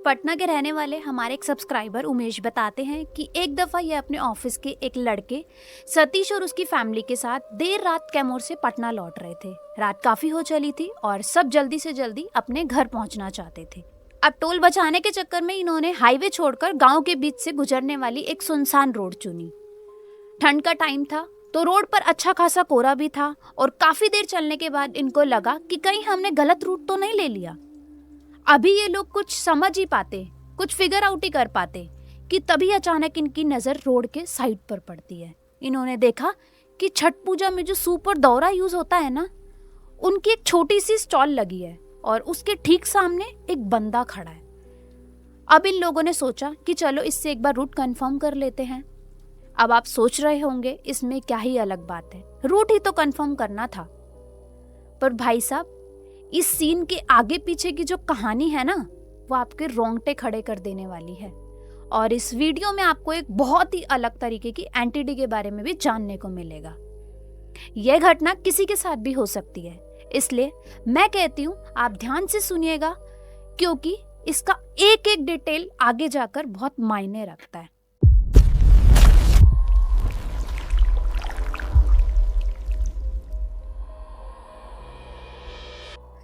पटना के रहने वाले हमारे एक सब्सक्राइबर उमेश बताते हैं कि एक दफ़ा ये अपने ऑफिस के एक लड़के सतीश और उसकी फैमिली के साथ देर रात कैमूर से पटना लौट रहे थे। रात काफ़ी हो चली थी और सब जल्दी से जल्दी अपने घर पहुंचना चाहते थे। अब टोल बचाने के चक्कर में इन्होंने हाईवे छोड़कर गांव के बीच से गुजरने वाली एक सुनसान रोड चुनी। ठंड का टाइम था तो रोड पर अच्छा खासा कोहरा भी था और काफ़ी देर चलने के बाद इनको लगा कि कहीं हमने गलत रूट तो नहीं ले लिया। अभी ये लोग कुछ समझ ही पाते, कुछ फिगर आउट ही कर पाते कि तभी अचानक इनकी नज़र रोड के साइड पर पड़ती है। इन्होंने देखा कि छठ पूजा में जो सूप और दौरा यूज होता है ना, उनकी एक छोटी सी स्टॉल लगी है और उसके ठीक सामने एक बंदा खड़ा है। अब इन लोगों ने सोचा कि चलो इससे एक बार रूट कंफर्म कर लेते हैं। अब आप सोच रहे होंगे इसमें क्या ही अलग बात है, रूट ही तो कंफर्म करना था। पर भाई साहब, इस सीन के आगे पीछे की जो कहानी है ना, वो आपके रोंगटे खड़े कर देने वाली है। और इस वीडियो में आपको एक बहुत ही अलग तरीके की एंटिटी के बारे में भी जानने को मिलेगा। यह घटना किसी के साथ भी हो सकती है, इसलिए मैं कहती हूँ आप ध्यान से सुनिएगा, क्योंकि इसका एक एक डिटेल आगे जाकर बहुत मायने रखता है।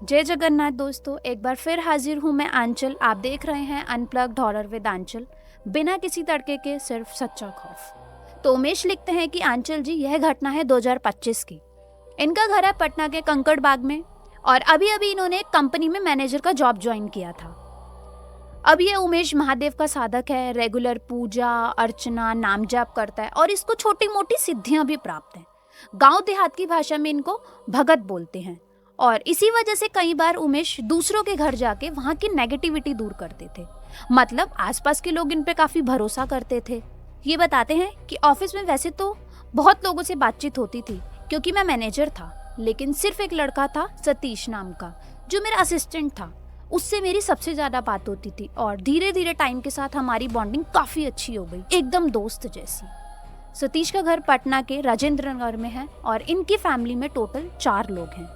जय जगन्नाथ दोस्तों, एक बार फिर हाजिर हूँ मैं आंचल। आप देख रहे हैं अनप्लग्ड हॉरर विद आंचल, बिना किसी तड़के के, सिर्फ सच्चा खौफ। तो उमेश लिखते हैं कि आंचल जी, यह घटना है 2025 की। इनका घर है पटना के कंकड़ बाग में और अभी अभी इन्होंने एक कंपनी में मैनेजर का जॉब ज्वाइन किया था। अब ये उमेश महादेव का साधक है, रेगुलर पूजा अर्चना नाम जाप करता है और इसको छोटी मोटी सिद्धियां भी प्राप्त हैं। गांव देहात की भाषा में इनको भगत बोलते हैं और इसी वजह से कई बार उमेश दूसरों के घर जाके वहाँ की नेगेटिविटी दूर करते थे। मतलब आसपास के लोग इन पे काफ़ी भरोसा करते थे। ये बताते हैं कि ऑफिस में वैसे तो बहुत लोगों से बातचीत होती थी क्योंकि मैं मैनेजर था, लेकिन सिर्फ एक लड़का था सतीश नाम का, जो मेरा असिस्टेंट था। उससे मेरी सबसे ज़्यादा बात होती थी और धीरे धीरे टाइम के साथ हमारी बॉन्डिंग काफ़ी अच्छी हो गई, एकदम दोस्त जैसी। सतीश का घर पटना के राजेंद्र नगर में है और इनकी फैमिली में टोटल 4 लोग हैं।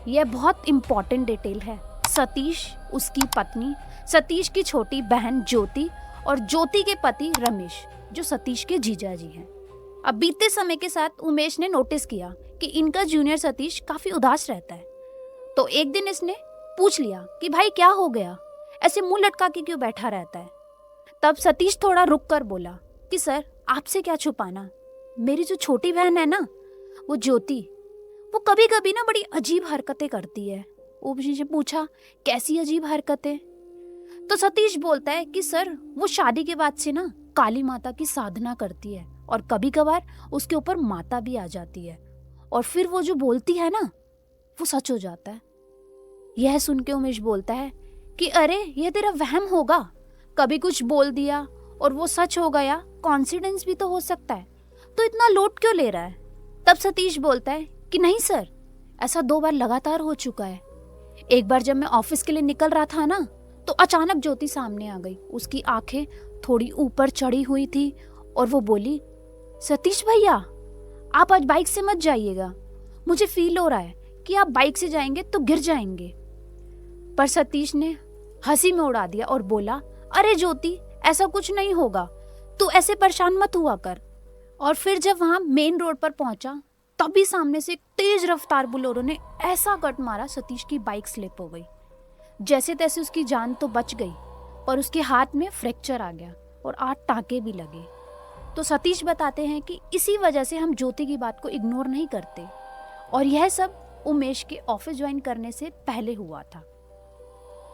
यह बहुत इम्पॉर्टेंट डिटेल है। सतीश, उसकी पत्नी, सतीश की छोटी बहन ज्योति और ज्योति के पति रमेश, जो सतीश के जीजा जी हैं। अब बीते समय के साथ उमेश ने नोटिस किया कि इनका जूनियर सतीश काफ़ी उदास रहता है। तो एक दिन इसने पूछ लिया कि भाई क्या हो गया, ऐसे मुंह लटका के क्यों बैठा रहता है। तब सतीश थोड़ा रुक कर बोला कि सर, आपसे क्या छुपाना, मेरी जो छोटी बहन है ना, वो ज्योति, वो कभी कभी ना बड़ी अजीब हरकतें करती है। उमेश ने पूछा कैसी अजीब हरकतें। तो सतीश बोलता है कि सर, वो शादी के बाद से ना काली माता की साधना करती है और कभी कभार उसके ऊपर माता भी आ जाती है और फिर वो जो बोलती है ना, वो सच हो जाता है। यह सुन के उमेश बोलता है कि अरे ये तेरा वहम होगा, कभी कुछ बोल दिया और वो सच हो गया, कॉन्सिडेंस भी तो हो सकता है, तो इतना लोड क्यों ले रहा है। तब सतीश बोलता है कि नहीं सर, ऐसा 2 बार लगातार हो चुका है। एक बार जब मैं ऑफिस के लिए निकल रहा था ना, तो अचानक ज्योति सामने आ गई। उसकी आंखें थोड़ी ऊपर चढ़ी हुई थी और वो बोली, सतीश भैया, आप आज बाइक से मत जाइएगा, मुझे फील हो रहा है कि आप बाइक से जाएंगे तो गिर जाएंगे। पर सतीश ने हंसी में उड़ा दिया और बोला, अरे ज्योति, ऐसा कुछ नहीं होगा, तू ऐसे परेशान मत हुआ कर। और फिर जब वहां मेन रोड पर पहुंचा, तभी सामने से एक तेज रफ्तार बोलेरो ने ऐसा कट मारा, सतीश की बाइक स्लिप हो गई। जैसे तैसे उसकी जान तो बच गई, पर उसके हाथ में फ्रैक्चर आ गया और 8 टांके भी लगे। तो सतीश बताते हैं कि इसी वजह से हम ज्योति की बात को इग्नोर नहीं करते और यह सब उमेश के ऑफिस ज्वाइन करने से पहले हुआ था।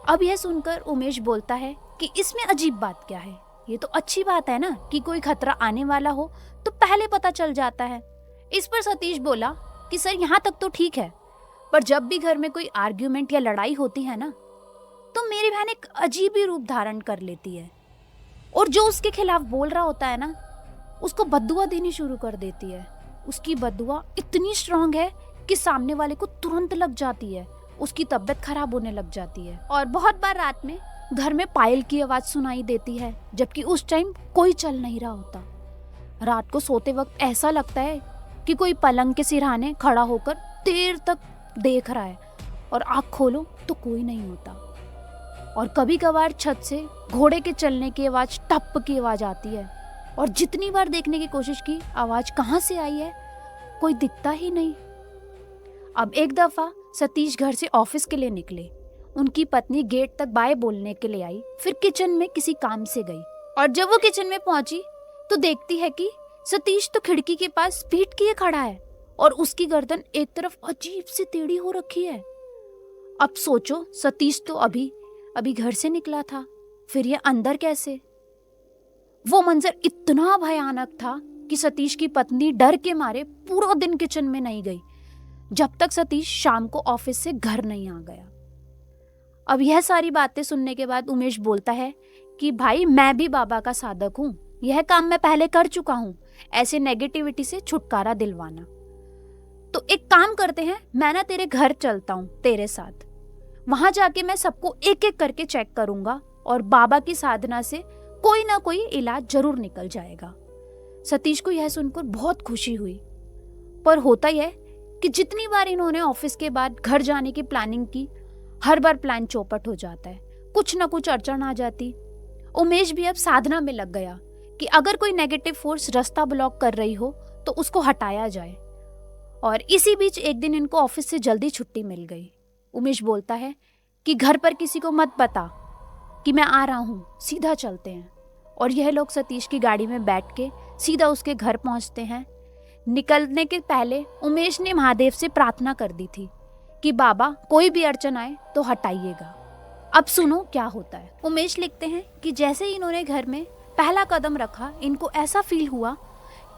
अब यह सुनकर उमेश बोलता है कि इसमें अजीब बात क्या है, ये तो अच्छी बात है ना कि कोई खतरा आने वाला हो तो पहले पता चल जाता है। इस पर सतीश बोला कि सर, यहाँ तक तो ठीक है, पर जब भी घर में कोई आर्ग्यूमेंट या लड़ाई होती है ना, तो मेरी बहन एक अजीब ही रूप धारण कर लेती है और जो उसके खिलाफ बोल रहा होता है ना, उसको बद्दुआ देनी शुरू कर देती है। उसकी बद्दुआ इतनी स्ट्रांग है कि सामने वाले को तुरंत लग जाती है, उसकी तबीयत खराब होने लग जाती है। और बहुत बार रात में घर में पायल की आवाज सुनाई देती है, जबकि उस टाइम कोई चल नहीं रहा होता। रात को सोते वक्त ऐसा लगता है कि कोई पलंग के सिरहाने खड़ा होकर देर तक देख रहा है और आँख खोलो तो कोई नहीं होता। और कभी कभार छत से घोड़े के चलने की आवाज़, टप की आवाज़ आती है। और जितनी बार देखने की कोशिश की, आवाज़ कहाँ से आई है कोई दिखता ही नहीं। अब एक दफ़ा सतीश घर से ऑफिस के लिए निकले। उनकी पत्नी गेट तक बाय बोलने के लिए आई, फिर किचन में किसी काम से गई। और जब वो किचन में पहुंची तो देखती है कि सतीश तो खिड़की के पास पीठ किए खड़ा है और उसकी गर्दन एक तरफ अजीब सी टेढ़ी हो रखी है। अब सोचो, सतीश तो अभी अभी घर से निकला था, फिर ये अंदर कैसे? वो मंजर इतना भयानक था कि सतीश की पत्नी डर के मारे पूरा दिन किचन में नहीं गई, जब तक सतीश शाम को ऑफिस से घर नहीं आ गया। अब यह सारी बातें सुनने के बाद उमेश बोलता है कि भाई, मैं भी बाबा का साधक हूँ, यह काम मैं पहले कर चुका हूँ, ऐसे नेगेटिविटी से छुटकारा दिलवाना। तो एक काम करते हैं, मैं ना तेरे घर चलता हूँ तेरे साथ। वहां जाके मैं सबको एक एक करके चेक करूंगा और बाबा की साधना से कोई ना कोई इलाज जरूर निकल जाएगा। सतीश को यह सुनकर बहुत खुशी हुई, पर होता यह कि जितनी बार इन्होंने ऑफिस के बाद घर जाने की प्लानिंग की, हर बार प्लान चौपट हो जाता है, कुछ ना कुछ अड़चन आ जाती। उमेश भी अब साधना में लग गया कि अगर कोई नेगेटिव फोर्स रास्ता ब्लॉक कर रही हो तो उसको हटाया जाए। और इसी बीच एक दिन इनको ऑफिस से जल्दी छुट्टी मिल गई। उमेश बोलता है कि घर पर किसी को मत बता कि मैं आ रहा हूँ, सीधा चलते हैं। और यह लोग सतीश की गाड़ी में बैठ के सीधा उसके घर पहुँचते हैं। निकलने के पहले उमेश ने महादेव से प्रार्थना कर दी थी कि बाबा, कोई भी अड़चन आए तो हटाइएगा। अब सुनो क्या होता है। उमेश लिखते हैं कि जैसे ही इन्होंने घर में पहला कदम रखा, इनको ऐसा फील हुआ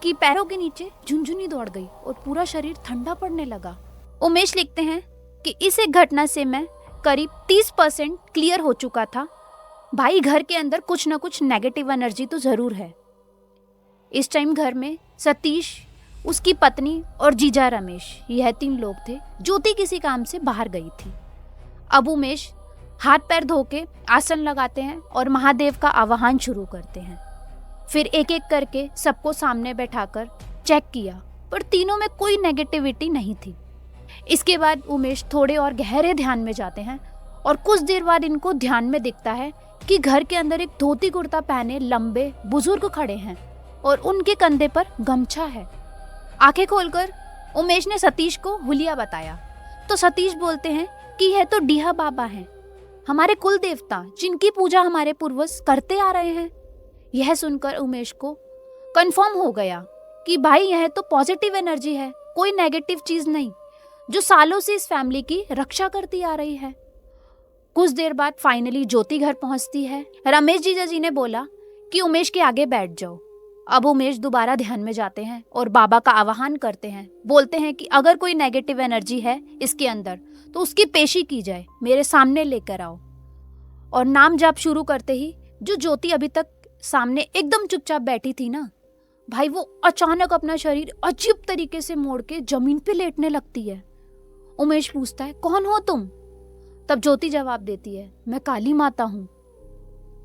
कि पैरों के नीचे झुनझुनी दौड़ गई और पूरा शरीर ठंडा पड़ने लगा। उमेश लिखते हैं कि इस एक घटना से मैं करीब 30% क्लियर हो चुका था। भाई, घर के अंदर कुछ ना कुछ नेगेटिव एनर्जी तो जरूर है। इस टाइम घर में सतीश, उसकी पत्नी और जीजा रमेश, यह 3 लोग थे। ज्योति किसी काम से बाहर गई थी। अब उमेश हाथ पैर धो के आसन लगाते हैं और महादेव का आवाहन शुरू करते हैं। फिर एक एक करके सबको सामने बैठाकर चेक किया, पर तीनों में कोई नेगेटिविटी नहीं थी। इसके बाद उमेश थोड़े और गहरे ध्यान में जाते हैं और कुछ देर बाद इनको ध्यान में दिखता है कि घर के अंदर एक धोती कुर्ता पहने लंबे बुजुर्ग खड़े हैं और उनके कंधे पर गमछा है। आंखें खोलकर उमेश ने सतीश को हुलिया बताया तो सतीश बोलते हैं कि यह तो डीहा बाबा हैं, हमारे कुल देवता, जिनकी पूजा हमारे पूर्वज करते आ रहे हैं। यह सुनकर उमेश को कंफर्म हो गया कि भाई, यह तो पॉजिटिव एनर्जी है, कोई नेगेटिव चीज नहीं, जो सालों से इस फैमिली की रक्षा करती आ रही है। कुछ देर बाद फाइनली ज्योति घर पहुंचती है। रमेश जीजा जी ने बोला कि उमेश के आगे बैठ जाओ। अब उमेश दोबारा ध्यान में जाते हैं और बाबा का आवाहन करते हैं। बोलते हैं कि अगर कोई नेगेटिव एनर्जी है इसके अंदर तो उसकी पेशी की जाए, मेरे सामने लेकर आओ। और नाम जाप शुरू करते ही जो ज्योति अभी तक सामने एकदम चुपचाप बैठी थी ना भाई, वो अचानक अपना शरीर अजीब तरीके से मोड़ के जमीन पे लेटने लगती है। उमेश पूछता है, कौन हो तुम? तब ज्योति जवाब देती है, मैं काली माता हूं।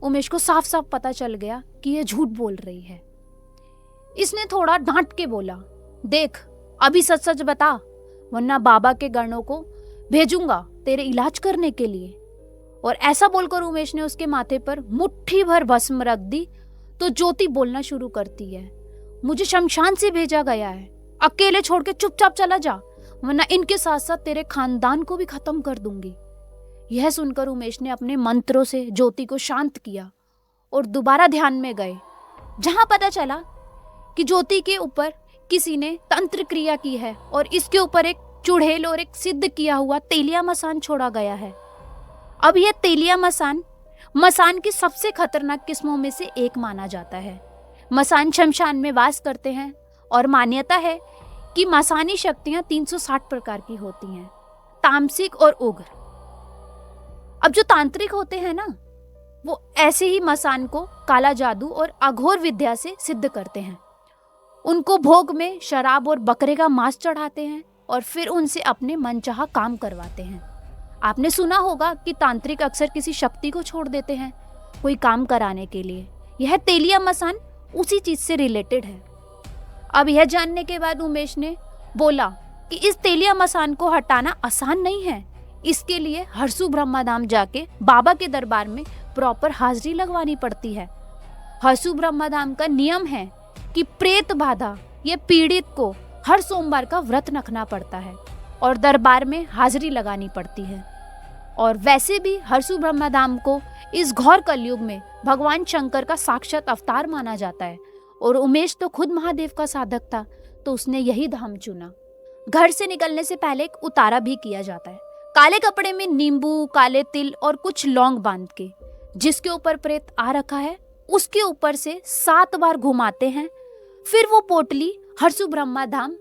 उमेश को साफ साफ पता चल गया कि यह झूठ बोल रही है। इसने थोड़ा डांट के बोला, देख अभी सच सच बता, वरना बाबा के गणों को भेजूंगा तेरे इलाज करने के लिए। और ऐसा बोलकर उमेश ने उसके माथे पर मुट्ठी भर भस्म रख दी तो ज्योति बोलना शुरू करती है, मुझे शमशान से भेजा गया है, अकेले छोड़ के चुपचाप चला जा, वरना इनके साथ साथ तेरे खानदान को भी खत्म कर दूंगी। यह सुनकर उमेश ने अपने मंत्रों से ज्योति को शांत किया और दोबारा ध्यान में गए, जहां पता चला कि ज्योति के ऊपर किसी ने तंत्र क्रिया की है और इसके ऊपर एक चुड़ैल और एक सिद्ध किया हुआ तेलिया मसान छोड़ा गया है। अब यह तेलिया मसान की सबसे खतरनाक किस्मों में से एक माना जाता है। मसान शमशान में वास करते हैं और मान्यता है कि मसानी शक्तियां 360 प्रकार की होती हैं, तामसिक और उग्र। अब जो तांत्रिक होते हैं ना, वो ऐसे ही मसान को काला जादू और अघोर विद्या से सिद्ध करते हैं। उनको भोग में शराब और बकरे का मांस चढ़ाते हैं और फिर उनसे अपने मनचाहा काम करवाते हैं। आपने सुना होगा कि तांत्रिक अक्सर किसी शक्ति को छोड़ देते हैं कोई काम कराने के लिए। यह तेलिया मसान उसी चीज से रिलेटेड है। अब यह जानने के बाद उमेश ने बोला कि इस तेलिया मसान को हटाना आसान नहीं है, इसके लिए हरसू ब्रह्माधाम जाके बाबा के दरबार में प्रॉपर हाजिरी लगवानी पड़ती है। हरसू ब्रह्माधाम का नियम है कि प्रेत बाधा या पीड़ित को हर सोमवार का व्रत रखना पड़ता है और दरबार में हाजिरी लगानी पड़ती है। और वैसे भी हरसू ब्रह्माधाम को इस घोर कलयुग में भगवान शंकर का साक्षात अवतार माना जाता है और उमेश तो खुद महादेव का साधक था, तो उसने यही धाम चुना। घर से निकलने से पहले एक उतारा भी किया जाता है, काले कपड़े में नींबू, काले तिल और कुछ लौंग बांध के। जिसके ऊपर प्रेत आ रखा है उसके ऊपर से 7 बार घुमाते हैं, फिर वो पोटली हरसू ब्रह्माधाम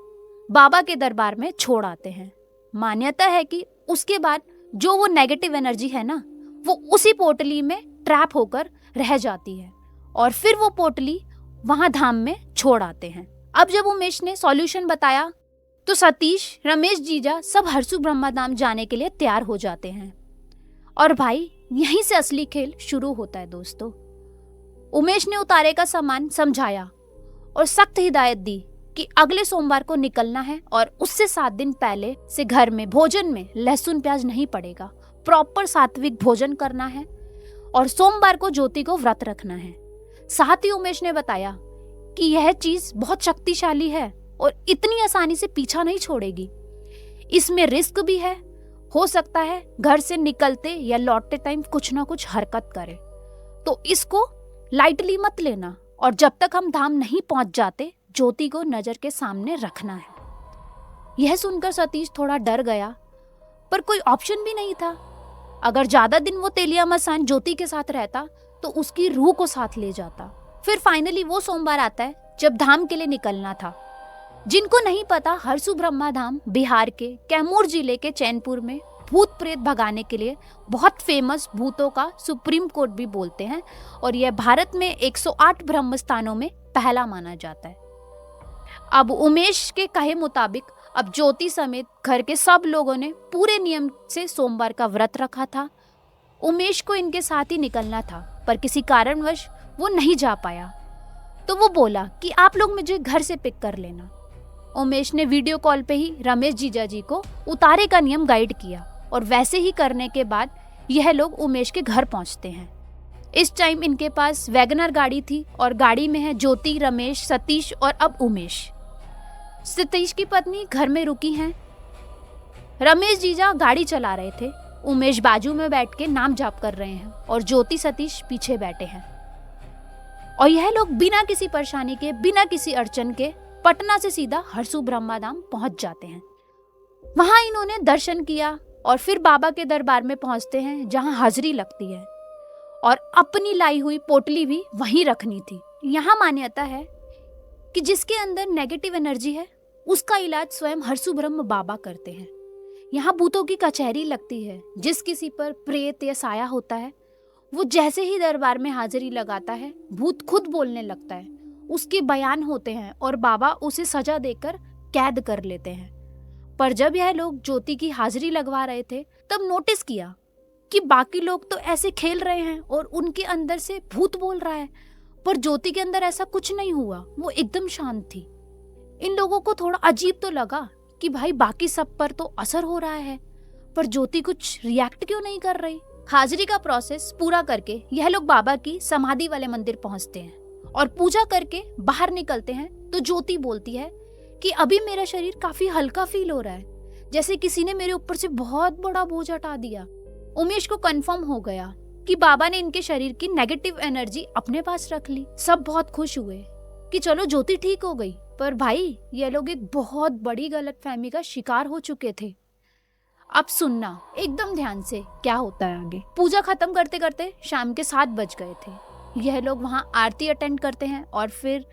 बाबा के दरबार में छोड़ आते हैं। मान्यता है कि उसके बाद जो वो नेगेटिव एनर्जी है ना, वो उसी पोटली में ट्रैप होकर रह जाती है और फिर वो पोटली वहां धाम में छोड़ आते हैं। अब जब उमेश ने सॉल्यूशन बताया तो सतीश, रमेश जीजा सब हरसू ब्रह्माधाम जाने के लिए तैयार हो जाते हैं। और भाई यहीं से असली खेल शुरू होता है दोस्तों। उमेश ने उतारे का सामान समझाया और सख्त हिदायत दी कि अगले सोमवार को निकलना है और उससे 7 दिन पहले से घर में भोजन में लहसुन प्याज नहीं पड़ेगा, प्रॉपर सात्विक भोजन करना है और सोमवार को ज्योति को व्रत रखना है। साथ ही उमेश ने बताया कि यह चीज बहुत शक्तिशाली है और इतनी आसानी से पीछा नहीं छोड़ेगी। इसमें रिस्क भी है, हो सकता है घर से निकलते या लौटते टाइम कुछ ना कुछ हरकत करे, तो इसको लाइटली मत लेना और जब तक हम धाम नहीं पहुंच जाते ज्योति को नजर के सामने रखना है। यह सुनकर सतीश थोड़ा डर गया, पर कोई ऑप्शन भी नहीं था। अगर ज्यादा दिन वो तेलिया मसान ज्योति के साथ रहता तो उसकी रूह को साथ ले जाता। फिर फाइनली वो सोमवार आता है जब धाम के लिए निकलना था। जिनको नहीं पता, हरसू ब्रह्माधाम बिहार के कैमूर जिले के चैनपुर में भूत प्रेत भगाने के लिए बहुत फेमस भूतों का सुप्रीम कोर्ट भी बोलते हैं और यह भारत में 108 ब्रह्म स्थानों में पहला माना जाता है। अब उमेश के कहे मुताबिक अब ज्योति समेत घर के सब लोगों ने पूरे नियम से सोमवार का व्रत रखा था। उमेश को इनके साथ ही निकलना था, पर किसी कारणवश वो नहीं जा पाया, तो वो बोला कि आप लोग मुझे घर से पिक कर लेना। उमेश ने वीडियो कॉल पे ही रमेश जीजा जी को उतारे का नियम गाइड किया और वैसे ही करने के बाद यह लोग उमेश के घर पहुंचते हैं। इस टाइम इनके पास वैगनर गाड़ी थी और गाड़ी में है ज्योति, रमेश, सतीश और अब उमेश। सतीश की पत्नी घर में रुकी हैं। रमेश जीजा गाड़ी चला रहे थे, उमेश बाजू में बैठ के नाम जाप कर रहे हैं और ज्योति, सतीश पीछे बैठे हैं। और यह लोग बिना किसी परेशानी के, बिना किसी अड़चन के पटना से सीधा हरसू ब्रह्माधाम पहुंच जाते हैं। वहां इन्होंने दर्शन किया और फिर बाबा के दरबार में पहुंचते हैं जहां हाजिरी लगती है और अपनी लाई हुई पोटली भी वहीं रखनी थी। यहाँ मान्यता है कि जिसके अंदर नेगेटिव एनर्जी है उसका इलाज स्वयं हरसू ब्रह्म बाबा करते हैं। यहाँ भूतों की कचहरी लगती है। जिस किसी पर प्रेत या साया होता है वो जैसे ही दरबार में हाजिरी लगाता है भूत खुद बोलने लगता है, उसके बयान होते हैं और बाबा उसे सजा देकर कैद कर लेते हैं। पर जब यह लोग ज्योति की हाजिरी लगवा रहे थे तब नोटिस किया कि बाकी लोग तो ऐसे खेल रहे हैं और उनके अंदर से भूत बोल रहा है, पर ज्योति के अंदर ऐसा कुछ नहीं हुआ, वो एकदम शांत थी। इन लोगों को थोड़ा अजीब तो लगा कि भाई बाकी सब पर तो असर हो रहा है, पर ज्योति कुछ रिएक्ट क्यों नहीं कर रही। हाजिरी का प्रोसेस पूरा करके यह लोग बाबा की समाधि वाले मंदिर पहुंचते हैं और पूजा करके बाहर निकलते हैं तो ज्योति बोलती है कि अभी मेरा शरीर काफी हल्का फील हो रहा है, जैसे किसी ने मेरे ऊपर से बहुत बड़ा बोझ हटा दिया। उमेश को कंफर्म हो गया कि बाबा ने इनके शरीर की नेगेटिव एनर्जी अपने पास रख ली। सब बहुत खुश हुए कि चलो ज्योति ठीक हो गई, पर भाई ये लोग एक बहुत बड़ी गलतफहमी का शिकार हो चुके थे। अब सुनना एकदम ध्यान से क्या होता है आगे। पूजा खत्म करते करते शाम के 7 बज गए थे। यह लोग वहां आरती अटेंड करते हैं और फिर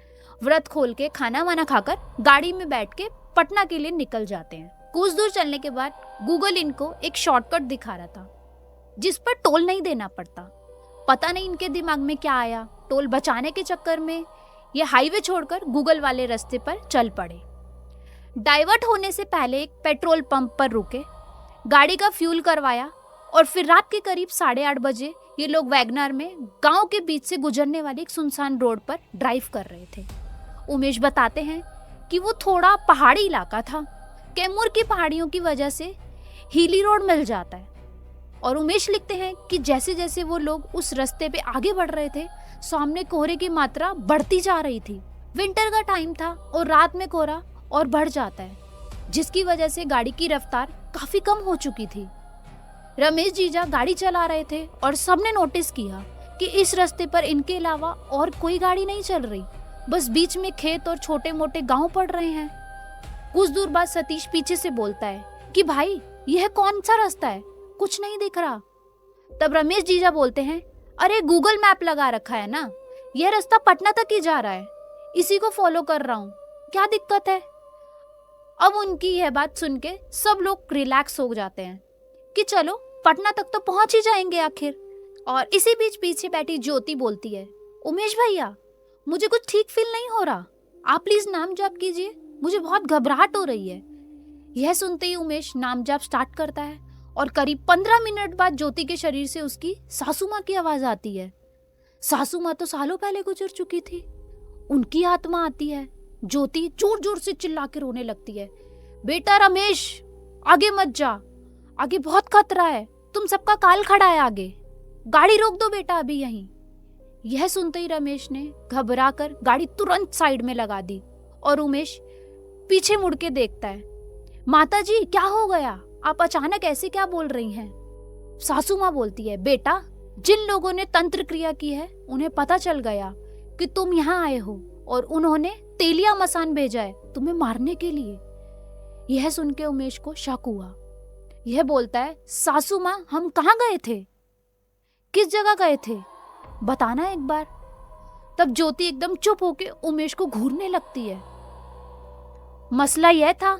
व्रत खोल के खाना वाना खाकर गाड़ी में बैठ के पटना के लिए निकल जाते हैं। कुछ दूर चलने के बाद गूगल इनको एक शॉर्टकट दिखा रहा था जिस पर टोल नहीं देना पड़ता। पता नहीं इनके दिमाग में क्या आया, टोल बचाने के चक्कर में ये हाईवे छोड़कर गूगल वाले रास्ते पर चल पड़े। डाइवर्ट होने से पहले एक पेट्रोल पंप पर रुके, गाड़ी का फ्यूल करवाया और फिर रात के करीब 8:30 बजे ये लोग वैगनर में गांव के बीच से गुजरने वाली एक सुनसान रोड पर ड्राइव कर रहे थे। उमेश बताते हैं कि वो थोड़ा पहाड़ी इलाका था। कैमूर की पहाड़ियों की वजह से हीली रोड मिल जाता है। और उमेश लिखते हैं कि जैसे जैसे वो लोग उस रास्ते पे आगे बढ़ रहे थे, सामने कोहरे की मात्रा बढ़ती जा रही थी। विंटर का टाइम था और रात में कोहरा और बढ़ जाता है, जिसकी वजह से गाड़ी की रफ्तार काफी कम हो चुकी थी। रमेश जीजा गाड़ी चला रहे थे और सबने नोटिस किया कि इस रास्ते पर इनके अलावा और कोई गाड़ी नहीं चल रही, बस बीच में खेत और छोटे मोटे गांव पड़ रहे हैं। कुछ दूर बाद सतीश पीछे से बोलता है कि भाई यह कौन सा रास्ता है, कुछ नहीं दिख रहा। तब रमेश जीजा बोलते हैं, अरे गूगल मैप लगा रखा है ना, यह रास्ता पटना तक ही जा रहा है, इसी को फॉलो कर रहा हूँ, क्या दिक्कत है। अब उनकी यह बात सुन के सब लोग रिलैक्स हो जाते हैं कि चलो पटना तक तो पहुंच ही जाएंगे आखिर। और इसी बीच पीछे बैठी ज्योति बोलती है, उमेश भैया मुझे कुछ ठीक फील नहीं हो रहा, आप प्लीज नाम जाप कीजिए, मुझे बहुत घबराहट हो रही है। यह सुनते ही उमेश नाम जाप स्टार्ट करता है और करीब 15 मिनट बाद ज्योति के शरीर से उसकी सासू माँ की आवाज आती है। सासू माँ तो सालों पहले गुजर चुकी थी, उनकी आत्मा आती है। ज्योति जोर जोर से चिल्ला के रोने लगती है, बेटा रमेश आगे मत जा, आगे बहुत खतरा है, तुम सबका काल खड़ा है आगे, गाड़ी रोक दो बेटा अभी यहीं। यह सुनते ही रमेश ने घबरा कर गाड़ी तुरंत साइड में लगा दी और उमेश पीछे मुड़ के देखता है। माता जी क्या हो गया, आप अचानक ऐसे क्या बोल रही हैं? सासू माँ बोलती है, बेटा जिन लोगों ने तंत्र क्रिया की है उन्हें पता चल गया कि तुम यहाँ आए हो और उन्होंने तेलिया मसान भेजा है तुम्हें मारने के लिए। यह सुन के उमेश को शक हुआ। यह बोलता है, सासू माँ हम कहाँ गए थे, किस जगह गए थे, बताना एक बार। तब ज्योति एकदम चुप होके उमेश को घूरने लगती है। मसला यह था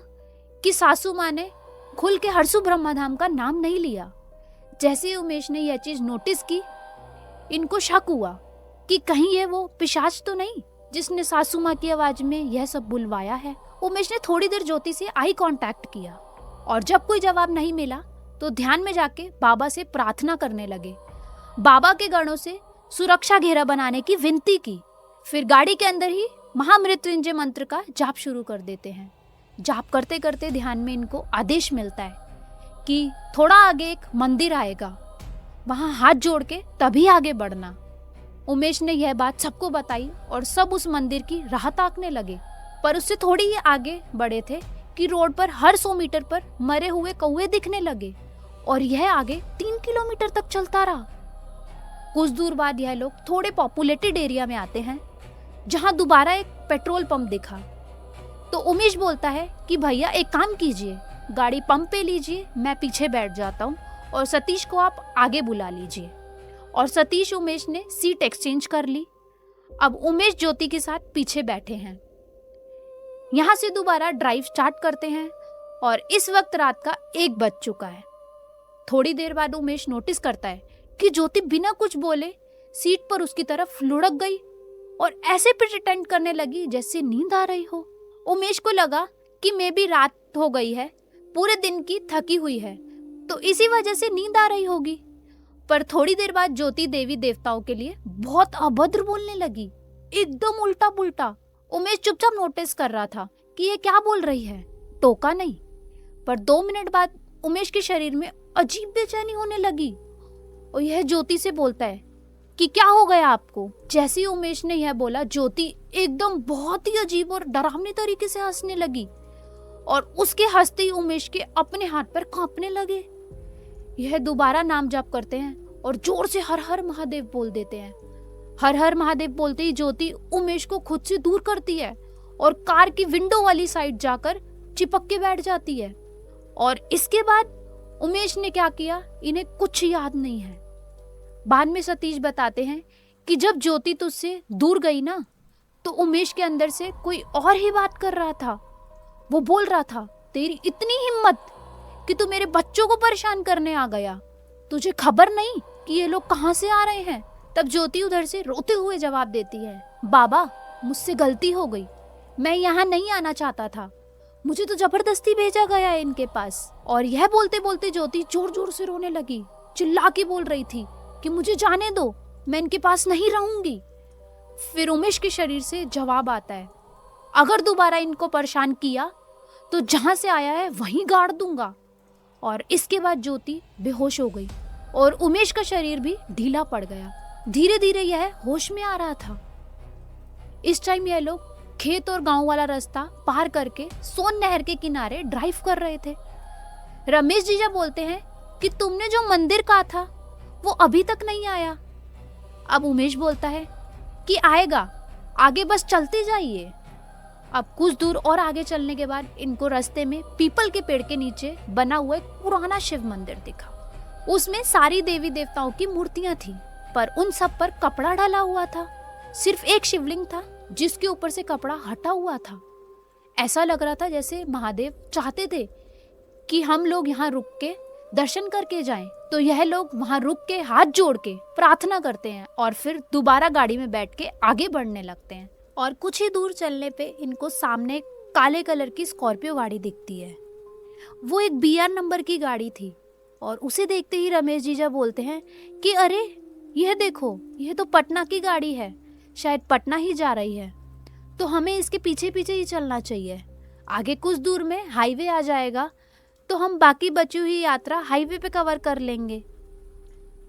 कि सासू माँ ने खुल के हरसू ब्रह्मधाम का नाम नहीं लिया। जैसे ही उमेश ने यह चीज नोटिस की, इनको शक हुआ कि कहीं ये वो पिशाच तो नहीं जिसने सासू माँ की आवाज में यह सब बुलवाया है। उमेश ने थोड़ी देर ज्योति से आई कांटेक्ट किया और जब कोई जवाब नहीं मिला तो ध्यान में जाके बाबा से प्रार्थना करने लगे। बाबा के गणों से सुरक्षा घेरा बनाने की विनती की। फिर गाड़ी के अंदर ही महामृत्युंजय मंत्र का जाप शुरू कर देते हैं। जाप करते करते ध्यान में इनको आदेश मिलता है कि थोड़ा आगे एक मंदिर आएगा, वहां हाथ जोड़ के तभी आगे बढ़ना। उमेश ने यह बात सबको बताई और सब उस मंदिर की राह ताकने लगे। पर उससे थोड़ी ही आगे बढ़े थे कि रोड पर हर 100 मीटर पर मरे हुए कौवे दिखने लगे और यह आगे 3 किलोमीटर तक चलता रहा। कुछ दूर बाद यह लोग थोड़े पॉपुलेटेड एरिया में आते हैं जहां दोबारा एक पेट्रोल पंप दिखा। तो उमेश बोलता है कि भैया एक काम कीजिए, गाड़ी पंप पे लीजिए, मैं पीछे बैठ जाता हूँ और सतीश को आप आगे बुला लीजिए। और सतीश उमेश ने सीट एक्सचेंज कर ली। अब उमेश ज्योति के साथ पीछे बैठे हैं। यहाँ से दोबारा ड्राइव स्टार्ट करते हैं और इस वक्त रात का 1 बज चुका है। थोड़ी देर बाद उमेश नोटिस करता है कि ज्योति बिना कुछ बोले सीट पर उसकी तरफ लुढ़क गई और ऐसे प्रिटेंड करने लगी जैसे नींद आ रही हो। उमेश को लगा कि मे भी रात हो गई है, पूरे दिन की थकी हुई है, तो इसी वजह से नींद आ रही होगी। पर थोड़ी देर बाद ज्योति देवी देवताओं के लिए बहुत अभद्र बोलने लगी, एकदम उल्टा पुल्टा। उमेश चुपचाप नोटिस कर रहा था कि ये क्या बोल रही है, टोका नहीं। पर 2 मिनट बाद उमेश के शरीर में अजीब बेचैनी होने लगी और यह ज्योति से बोलता है कि क्या हो गया आपको। जैसे ही उमेश ने यह बोला, ज्योति एकदम बहुत ही अजीब और डरावनी तरीके से हंसने लगी और उसके हंसते ही उमेश के अपने हाथ पर कांपने लगे। यह दोबारा नाम जाप करते हैं और जोर से हर हर महादेव बोल देते हैं। हर हर महादेव बोलते ही ज्योति उमेश को खुद से दूर करती है और कार की विंडो वाली साइड जाकर चिपक के बैठ जाती है। और इसके बाद उमेश ने क्या किया इन्हें कुछ याद नहीं है। बाद में सतीश बताते हैं कि जब ज्योति तुझसे दूर गई ना, तो उमेश के अंदर से कोई और ही बात कर रहा था। वो बोल रहा था, तेरी इतनी हिम्मत कि तू मेरे बच्चों को परेशान करने आ गया, तुझे खबर नहीं कि ये लोग कहाँ से आ रहे हैं। तब ज्योति उधर से रोते हुए जवाब देती है, बाबा मुझसे गलती हो गई, मैं यहाँ नहीं आना चाहता था, मुझे तो जबरदस्ती भेजा गया है इनके पास। और यह बोलते बोलते ज्योति जोर जोर से रोने लगी, चिल्ला के बोल रही थी कि मुझे जाने दो, मैं इनके पास नहीं रहूंगी। फिर उमेश के शरीर से जवाब आता है, अगर दोबारा इनको परेशान किया तो जहां से आया है वहीं गाड़ दूंगा। और इसके बाद ज्योति बेहोश हो गई और उमेश का शरीर भी ढीला पड़ गया। धीरे धीरे यह होश में आ रहा था। इस टाइम यह लोग खेत और गांव वाला रास्ता पार करके सोन नहर के किनारे ड्राइव कर रहे थे। रमेश जीजा बोलते हैं कि तुमने जो मंदिर कहा था वो अभी तक नहीं आया। अब उमेश बोलता है कि आएगा, आगे बस चलते जाइए। अब कुछ दूर और आगे चलने के बाद इनको रास्ते में पीपल के पेड़ के नीचे बना हुआ एक पुराना शिव मंदिर दिखा। उसमें सारी देवी देवताओं की मूर्तियां थी, पर उन सब पर कपड़ा डाला हुआ था। सिर्फ एक शिवलिंग था जिसके ऊपर से कपड़ा हटा हुआ था। ऐसा लग रहा था जैसे महादेव चाहते थे कि हम लोग यहाँ रुक के दर्शन करके जाएं। तो यह लोग वहाँ रुक के हाथ जोड़ के प्रार्थना करते हैं और फिर दोबारा गाड़ी में बैठ के आगे बढ़ने लगते हैं। और कुछ ही दूर चलने पे इनको सामने काले कलर की स्कॉर्पियो गाड़ी दिखती है। वो एक BR नंबर की गाड़ी थी और उसे देखते ही रमेश जीजा बोलते हैं कि अरे यह देखो, यह तो पटना की गाड़ी है, शायद पटना ही जा रही है, तो हमें इसके पीछे पीछे ही चलना चाहिए। आगे कुछ दूर में हाईवे आ जाएगा तो हम बाकी बची हुई यात्रा हाईवे पे कवर कर लेंगे।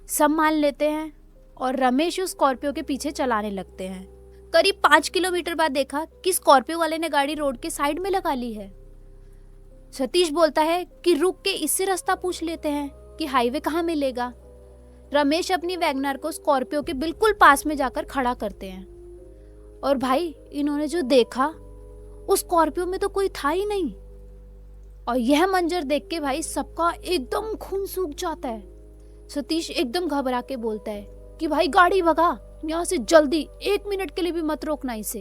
सब मान लेते हैं और रमेश उस स्कॉर्पियो के पीछे चलाने लगते हैं। करीब 5 किलोमीटर बाद देखा कि स्कॉर्पियो वाले ने गाड़ी रोड के साइड में लगा ली है। सतीश बोलता है कि रुक के इससे रास्ता पूछ लेते हैं कि हाईवे कहाँ मिलेगा। रमेश अपनी वैगनर को स्कॉर्पियो के बिल्कुल पास में जाकर खड़ा करते हैं और भाई इन्होंने जो देखा उस स्कॉर्पियो में तो कोई था ही नहीं। और यह मंजर देख के भाई सबका एकदम खून सूख जाता है। सतीश एकदम घबरा के बोलता है कि भाई गाड़ी भगा, यहाँ से जल्दी, 1 मिनट के लिए भी मत रोकना इसे।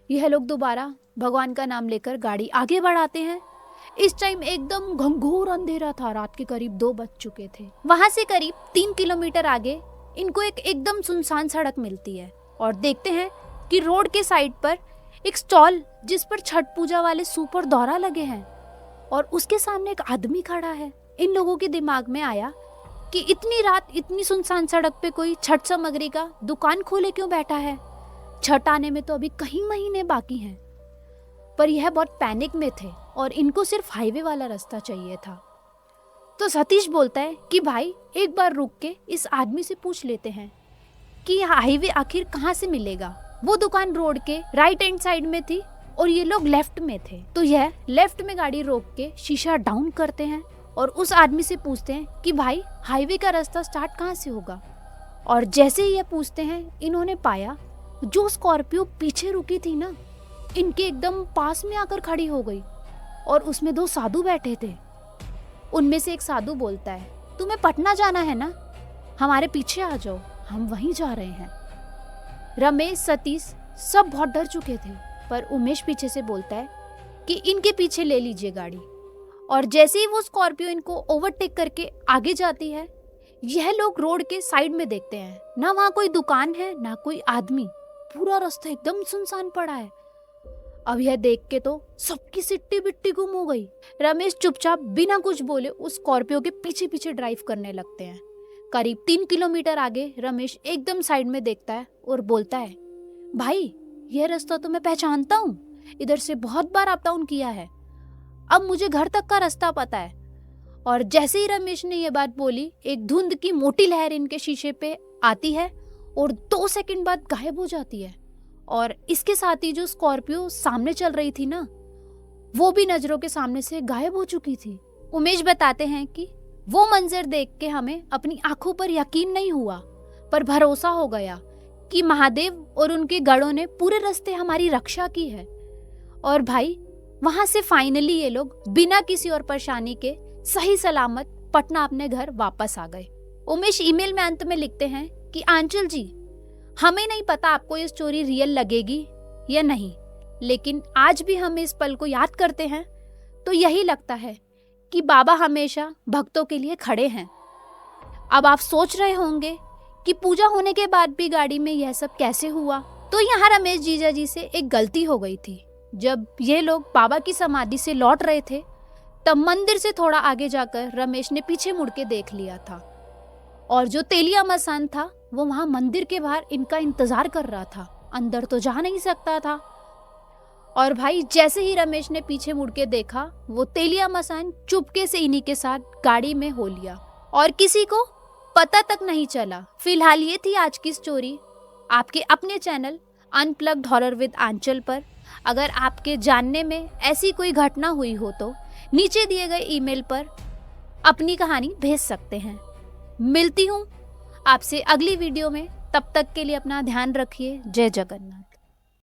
यह लोग दोबारा भगवान का नाम लेकर गाड़ी आगे बढ़ाते हैं। इस टाइम एकदम घंघोर अंधेरा था, रात के करीब 2 बज चुके थे। वहां से करीब 3 किलोमीटर आगे इनको एक एकदम सुनसान सड़क मिलती है और देखते हैं कि रोड के साइड पर एक स्टॉल जिस पर छठ पूजा वाले सूप और दौरा लगे हैं और उसके सामने एक आदमी खड़ा है। इन लोगों के दिमाग में आया कि इतनी रात इतनी सुनसान सड़क पे कोई छठ सामग्री का दुकान खोले क्यों बैठा है। छठ आने में तो अभी कई महीने बाकी हैं। पर यह बहुत पैनिक में थे और इनको सिर्फ हाईवे वाला रास्ता चाहिए था। तो सतीश बोलता है कि भाई एक बार रुक के इस आदमी से पूछ लेते हैं कि हाईवे आखिर कहाँ से मिलेगा। वो दुकान रोड के राइट हैंड साइड में थी और ये लोग लेफ्ट में थे। तो यह लेफ्ट में गाड़ी रोक के शीशा डाउन करते हैं और उस आदमी से पूछते हैं कि भाई हाईवे का रास्ता स्टार्ट कहाँ से होगा। और जैसे ही ये पूछते हैं इन्होंने पाया जो स्कॉर्पियो पीछे रुकी थी ना, इनके एकदम पास में आकर खड़ी हो गई और उसमें 2 साधु बैठे थे। उनमें से एक साधु बोलता है, तुम्हें पटना जाना है ना, हमारे पीछे आ जाओ, हम वहीं जा रहे हैं। रमेश, सतीश सब बहुत डर चुके थे, पर उमेश पीछे से बोलता है कि इनके पीछे ले लीजिए गाड़ी। और जैसे ही वो स्कॉर्पियो इनको ओवरटेक करके आगे जाती है, यह लोग रोड के साइड में देखते हैं, ना वहाँ कोई दुकान है ना कोई आदमी, पूरा रास्ता एकदम सुनसान पड़ा है। अब यह देख के तो सबकी सिट्टी बिट्टी गुम हो गई। रमेश चुपचाप बिना कुछ बोले उस स्कॉर्पियो के पीछे पीछे ड्राइव करने लगते हैं। करीब 3 किलोमीटर आगे रमेश एकदम साइड में देखता है और बोलता है, भाई यह रास्ता तो मैं पहचानता हूँ, इधर से बहुत बार अप डाउन किया है, अब मुझे घर तक का रास्ता पता है। और जैसे ही रमेश ने यह बात बोली, एक धुंध की मोटी लहर इनके शीशे पे आती है और 2 सेकंड बाद गायब हो जाती है। और इसके साथ ही जो स्कॉर्पियो सामने चल रही थी ना, वो भी नजरों के सामने से गायब हो चुकी थी। उमेश बताते हैं कि वो मंजर देख के हमें अपनी आंखों पर यकीन नहीं हुआ, पर भरोसा हो गया कि महादेव और उनके गढ़ों ने पूरे रास्ते हमारी रक्षा की है। और भाई वहां से फाइनली ये लोग बिना किसी और परेशानी के सही सलामत पटना अपने घर वापस आ गए। उमेश ईमेल में अंत में लिखते हैं कि आंचल जी, हमें नहीं पता आपको ये स्टोरी रियल लगेगी या नहीं, लेकिन आज भी हम इस पल को याद करते हैं तो यही लगता है कि बाबा हमेशा भक्तों के लिए खड़े हैं। अब आप सोच रहे होंगे कि पूजा होने के बाद भी गाड़ी में यह सब कैसे हुआ। तो यहाँ रमेश जीजा जी से एक गलती हो गई थी। जब ये लोग बाबा की समाधि से लौट रहे थे, तब मंदिर से थोड़ा आगे जाकर रमेश ने पीछे मुड़ के देख लिया था और जो तेलिया मसान था वो वहां मंदिर के बाहर इनका इंतजार कर रहा था, अंदर तो जा नहीं सकता था। और भाई जैसे ही रमेश ने पीछे मुड़ के देखा, वो तेलिया मसान चुपके से इन्हीं के साथ गाड़ी में हो लिया और किसी को पता तक नहीं चला। फिलहाल ये थी आज की स्टोरी आपके अपने चैनल अनप्लग्ड हॉरर विद आंचल पर। अगर आपके जानने में ऐसी कोई घटना हुई हो तो नीचे दिए गए ईमेल पर अपनी कहानी भेज सकते हैं। मिलती हूँ आपसे अगली वीडियो में, तब तक के लिए अपना ध्यान रखिए। जय जगन्नाथ।